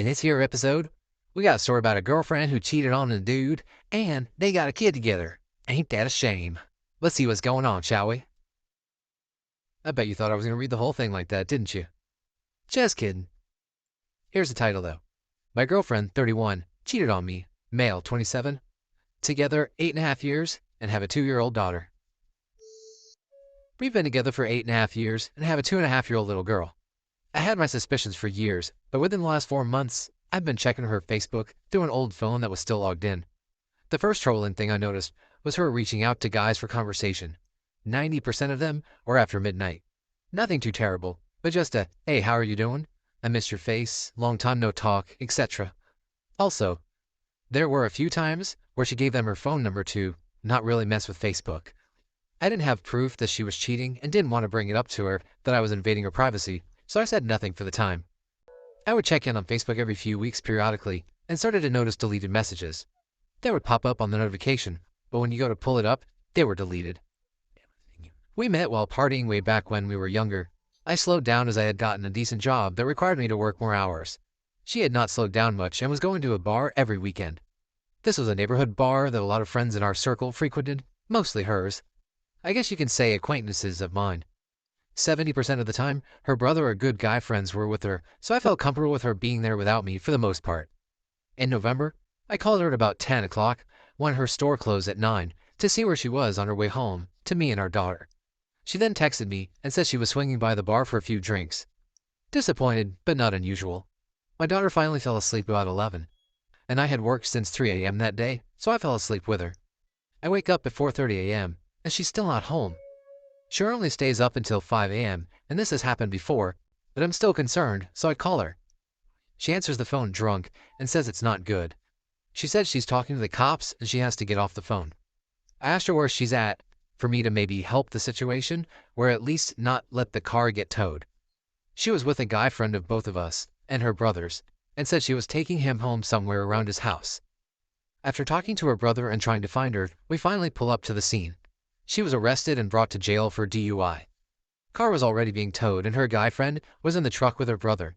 In this here episode, we got a story about a girlfriend who cheated on a dude, and they got a kid together. Ain't that a shame? Let's see what's going on, shall we? I bet you thought I was going to read the whole thing like that, didn't you? Just kidding. Here's the title, though. My girlfriend, 31, cheated on me, male, 27, together 8.5 years, and have a 2-year-old daughter. We've been together for 8.5 years and have a 2.5-year-old little girl. I had my suspicions for years, but within the last 4 months, I've been checking her Facebook through an old phone that was still logged in. The first troubling thing I noticed was her reaching out to guys for conversation. 90% of them were after midnight. Nothing too terrible, but just a, hey, how are you doing? I miss your face, long time no talk, etc. Also, there were a few times where she gave them her phone number to not really mess with Facebook. I didn't have proof that she was cheating and didn't want to bring it up to her that I was invading her privacy, so I said nothing for the time. I would check in on Facebook every few weeks periodically and started to notice deleted messages. They would pop up on the notification, but when you go to pull it up, they were deleted. We met while partying way back when we were younger. I slowed down as I had gotten a decent job that required me to work more hours. She had not slowed down much and was going to a bar every weekend. This was a neighborhood bar that a lot of friends in our circle frequented, mostly hers. I guess you can say acquaintances of mine. 70% of the time, her brother or good guy friends were with her, so I felt comfortable with her being there without me for the most part. In November, I called her at about 10 o'clock, when her store closed at 9, to see where she was on her way home, to me and our daughter. She then texted me and said she was swinging by the bar for a few drinks. Disappointed, but not unusual. My daughter finally fell asleep about 11, and I had worked since 3 a.m. that day, so I fell asleep with her. I wake up at 4:30 a.m., and she's still not home. She only stays up until 5 a.m., and this has happened before, but I'm still concerned, so I call her. She answers the phone drunk and says it's not good. She said she's talking to the cops and she has to get off the phone. I asked her where she's at for me to maybe help the situation, or at least not let the car get towed. She was with a guy friend of both of us and her brothers, and said she was taking him home somewhere around his house. After talking to her brother and trying to find her, we finally pull up to the scene. She was arrested and brought to jail for DUI. Car was already being towed and her guy friend was in the truck with her brother.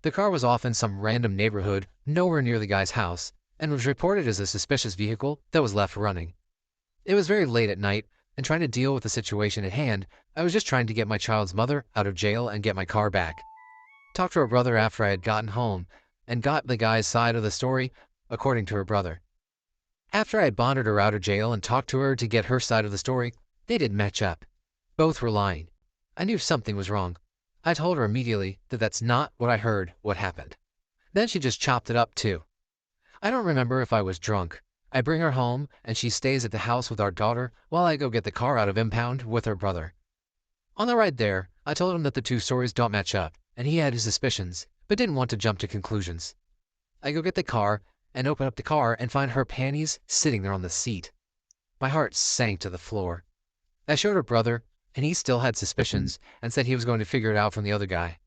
The car was off in some random neighborhood, nowhere near the guy's house, and was reported as a suspicious vehicle that was left running. It was very late at night, and trying to deal with the situation at hand, I was just trying to get my child's mother out of jail and get my car back. Talked to her brother after I had gotten home, and got the guy's side of the story, according to her brother. After I had bonded her out of jail and talked to her to get her side of the story, they didn't match up. Both were lying. I knew something was wrong. I told her immediately that that's not what I heard what happened. Then she just chopped it up too. I don't remember if I was drunk. I bring her home and she stays at the house with our daughter while I go get the car out of impound with her brother. On the ride there, I told him that the two stories don't match up and he had his suspicions, but didn't want to jump to conclusions. I go get the car and open up the car and find her panties sitting there on the seat. My heart sank to the floor. I showed her brother, and he still had suspicions and said he was going to figure it out from the other guy.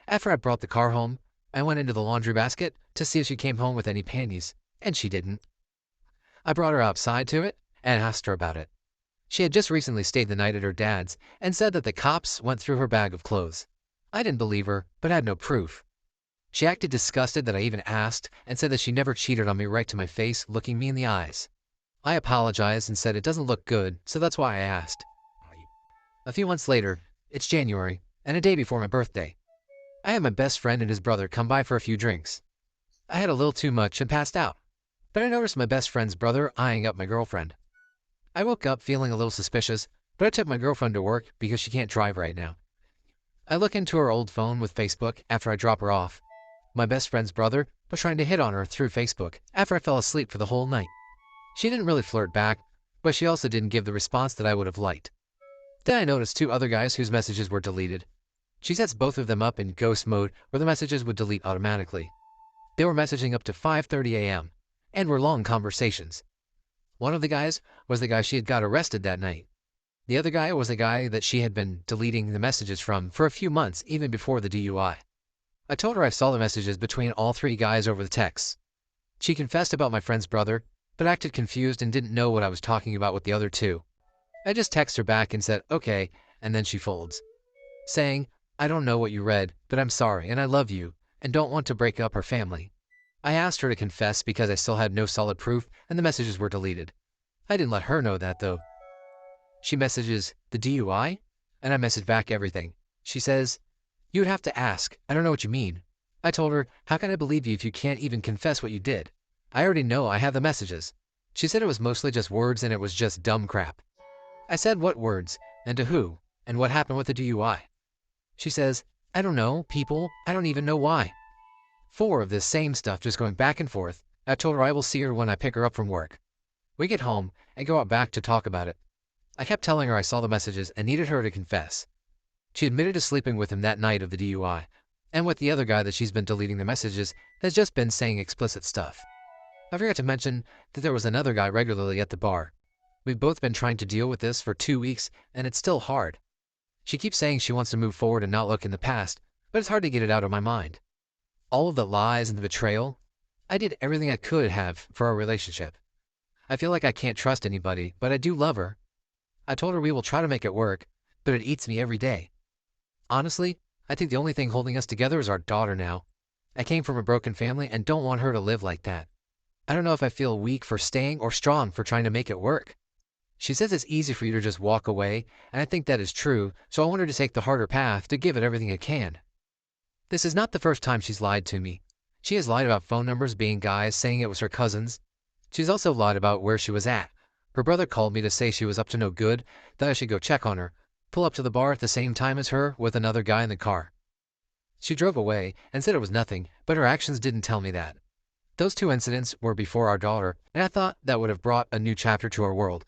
After I brought the car home, I went into the laundry basket to see if she came home with any panties, and she didn't. I brought her outside to it and asked her about it. She had just recently stayed the night at her dad's and said that the cops went through her bag of clothes. I didn't believe her, but had no proof. She acted disgusted that I even asked and said that she never cheated on me right to my face, looking me in the eyes. I apologized and said it doesn't look good, so that's why I asked. A few months later, it's January, and a day before my birthday. I had my best friend and his brother come by for a few drinks. I had a little too much and passed out, but I noticed my best friend's brother eyeing up my girlfriend. I woke up feeling a little suspicious, but I took my girlfriend to work because she can't drive right now. I look into her old phone with Facebook after I drop her off. My best friend's brother was trying to hit on her through Facebook after I fell asleep for the whole night. She didn't really flirt back, but she also didn't give the response that I would have liked. Then I noticed 2 other guys whose messages were deleted. She sets both of them up in ghost mode where the messages would delete automatically. They were messaging up to 5:30 a.m. and were long conversations. One of the guys was the guy she had got arrested that night. The other guy was the guy that she had been deleting the messages from for a few months even before the DUI. I told her I saw the messages between all 3 guys over the texts. She confessed about my friend's brother, but acted confused and didn't know what I was talking about with the other 2. I just text her back and said, okay, and then she folds, saying, I don't know what you read, but I'm sorry and I love you. and don't want to break up her family. I asked her to confess because I still had no solid proof and the messages were deleted. I didn't let her know that though. She messages, the DUI? And I message back everything. She says, you would have to ask. I don't know what you mean. I told her, how can I believe you if you can't even confess what you did? I already know I have the messages. She said it was mostly just words and it was just dumb crap. I said what words, and to who, and what happened with the DUI. She says, I don't know, people, I don't even know why. 4 of this same stuff just going back and forth. I told her I will see her when I pick her up from work. We get home and go out back to talk about it. I kept telling her I saw the messages and needed her to confess. She admitted to sleeping with him that night of the DUI, and with the other guy that she's been deleting the messages has just been saying explicit stuff. I forgot to mention that there was another guy regularly at the bar. We've both been trying to deal with this for 2 weeks, and it's still hard. She keeps saying she wants to move forward and not look in the past, but it's hard to get it out of my mind. All of the lies and the betrayal, I did everything I could have for our relationship. I feel like I can't trust anybody, but I do love her. I told her we will try to make it work, but it eats me every day. Honestly, I think the only thing holding us together is our daughter now. I came from a broken family and don't want her to live like that. I don't know if I feel weak for staying or strong for trying to make it work. She says it's easy for you to just walk away, and I think that is true, so I want her to take the harder path to give it everything it can. This is not the first time she's lied to me. She has lied about phone numbers being guys, saying it was her cousin's. She's also lied about where she was at. Her brother called me to say she was up to no good, that I should go check on her, pull up to the bar at the same time as her with another guy in the car. She drove away and said it was nothing, but her actions didn't tell me that. Those 2 incidents were before our daughter, and I thought that would have brought a new chapter to our world.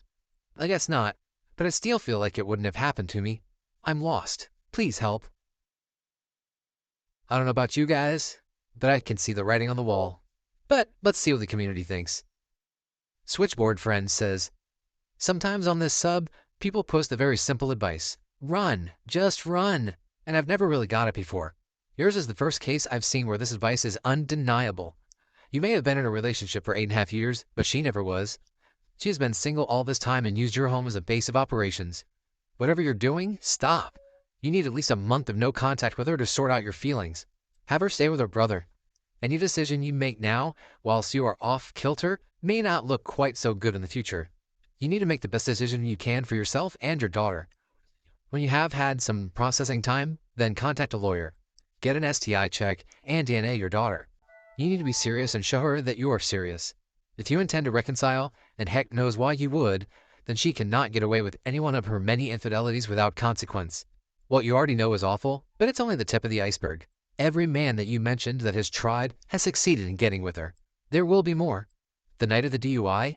I guess not, but I still feel like it wouldn't have happened to me. I'm lost. Please help. I don't know about you guys, but I can see the writing on the wall. But let's see what the community thinks. Switchboard Friend says, sometimes on this sub, people post the very simple advice. Run. Just run. And I've never really got it before. Yours is the first case I've seen where this advice is undeniable. You may have been in a relationship for 8.5 years, but she never was. She has been single all this time and used your home as a base of operations. Whatever you're doing, stop. You need at least a month of no contact with her to sort out your feelings. Have her stay with her brother. Any decision you make now, whilst you are off kilter, may not look quite so good in the future. You need to make the best decision you can for yourself and your daughter. When you have had some processing time, then contact a lawyer. Get an STI check and DNA your daughter. You need to be serious and show her that you are serious. If you intend to reconcile, and heck knows why you would, then she cannot get away with any one of her many infidelities without consequence. What you already know is awful, but it's only the tip of the iceberg. Every man that you mentioned that has tried has succeeded in getting with her. There will be more. The night of the DUI?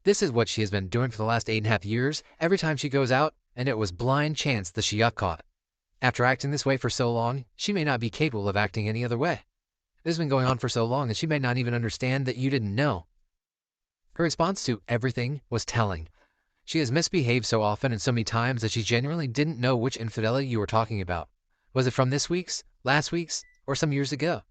This is what she has been doing for the last 8.5 years, every time she goes out, and it was blind chance that she got caught. After acting this way for so long, she may not be capable of acting any other way. This has been going on for so long that she may not even understand that you didn't know. Her response to everything was telling. She has misbehaved so often and so many times that she genuinely didn't know which infidelity you were talking about. Was it from this week's, last week's, or some years ago?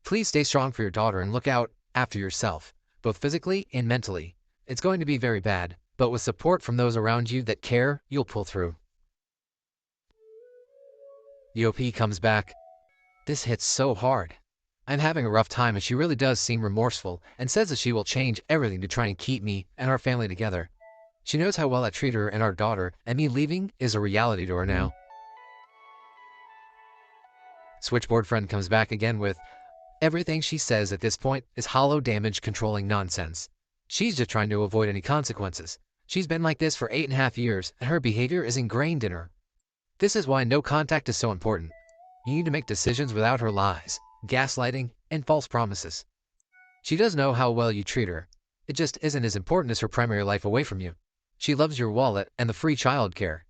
Please stay strong for your daughter and look out after yourself, both physically and mentally. It's going to be very bad, but with support from those around you that care, you'll pull through. The OP comes back. This hits so hard. I'm having a rough time and she really does seem remorseful and says that she will change everything to try and keep me and our family together. She knows how well I treat her and our daughter, and me leaving is a reality to her now. Switchboard Friend comes back again with, everything she says at this point is hollow damage controlling nonsense. She's just trying to avoid any consequences. She's been like this for 8.5 years, and her behavior is ingrained in her. This is why no contact is so important. You need to make decisions without her lies, gaslighting, and false promises. She does know how well you treat her. It just isn't as important as her primary life away from you. She loves your wallet and the free child care.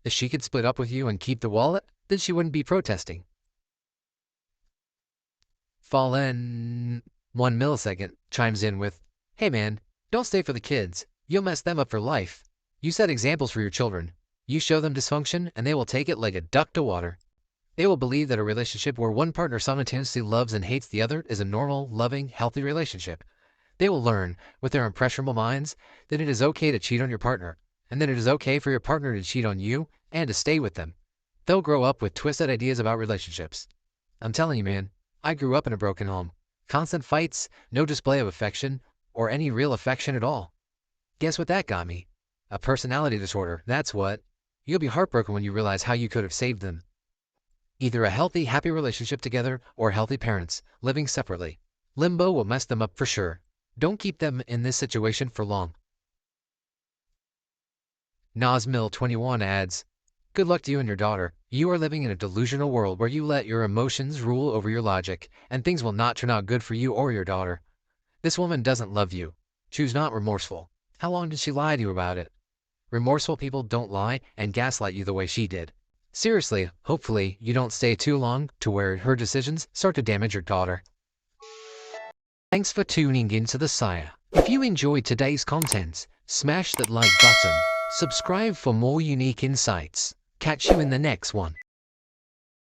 If she could split up with you and keep the wallet, then she wouldn't be protesting. Fallen 1 millisecond chimes in with, hey man, don't stay for the kids. You'll mess them up for life. You set examples for your children. You show them dysfunction and they will take it like a duck to water. They will believe that a relationship where one partner simultaneously loves and hates the other is a normal, loving, healthy relationship. They will learn, with their impressionable minds, that it is okay to cheat on your partner, and that it is okay for your partner to cheat on you and to stay with them. They'll grow up with twisted ideas about relationships. I'm telling you, man, I grew up in a broken home. Constant fights, no display of affection, or any real affection at all. Guess what that got me? A personality disorder, that's what. You'll be heartbroken when you realize how you could have saved them. Either a healthy, happy relationship together or healthy parents living separately. Limbo will mess them up for sure. Don't keep them in this situation for long. Nasmill21 adds, good luck to you and your daughter. You are living in a delusional world where you let your emotions rule over your logic, and things will not turn out good for you or your daughter. This woman doesn't love you. Choose not remorseful. How long did she lie to you about it? Remorseful people don't lie and gaslight you the way she did. Seriously, hopefully you don't stay too long to where her decisions start to damage your daughter. Thanks for tuning in to The Sire. If you enjoyed today's content, smash that like button. Subscribe for more unique insights. Catch you in the next one.